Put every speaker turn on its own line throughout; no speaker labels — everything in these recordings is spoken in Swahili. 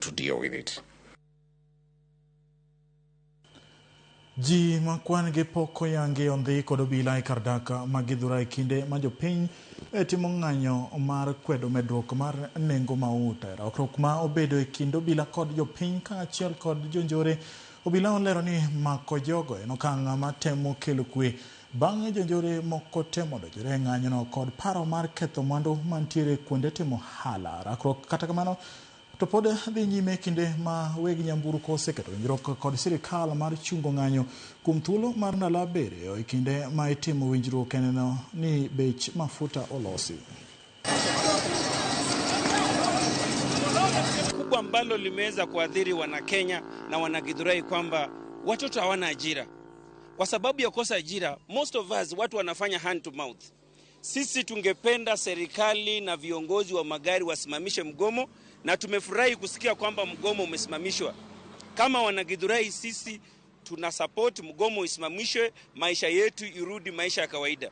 to deal with it.
Ji makwan gi poko yangi ondi kod obila e Kardaka magidhura e kinde ma jopiny timo ng'anyo mar kwedo medruok mar nengo mauta. Rakruok ma obedo e kind obila kod jopiny kaachiel kod jonjore. Obila olero ni mako jogo en okang' matemo kelo kwe bang' jonjore moko temo donjore e ng'anyono kod paro mar ketho mwandu mantiere kuonde timo hala. Rakruok kata kamano to pod dhi nyime kinde ma weg nyamburko oseketo winjruok kod sirikal mar chungo ng'anyo kuom thuolo mar ndalo abiriyo e kinde ma itimo winjruok eneno ni bech mafuta olosi.
Kubwa ambalo limeweza kuadhiri wana Kenya na wana Githurai kwamba watoto hawana ajira. Kwa sababu ya kosa ajira, most of us watu wanafanya hand to mouth. Sisi tungependa serikali na viongozi wa magari wasimamishe mgomo, na tumefurahi kusikia kwamba mgomo umesimamishwa. Kama wana Githurai sisi tunasupport mgomo usimamishwe, maisha yetu irudi maisha ya kawaida.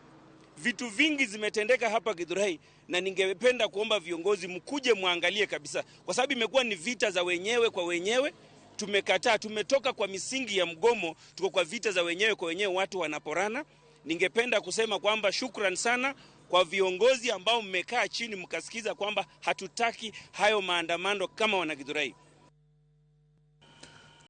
Vitu vingi zimetendeka hapa Githurai na ningependa kuomba viongozi mkuje muangalie kabisa, kwa sababu imekuwa ni vita za wenyewe kwa wenyewe. Tumekataa, tumetoka kwa misingi ya mgomo, tuko kwa vita za wenyewe kwa wenyewe, watu wanaporana. Ningependa kusema kwamba shukran sana kwa viongozi ambao mmekaa chini mkasikiza kwamba hatutaki hayo maandamano kama wana Githurai.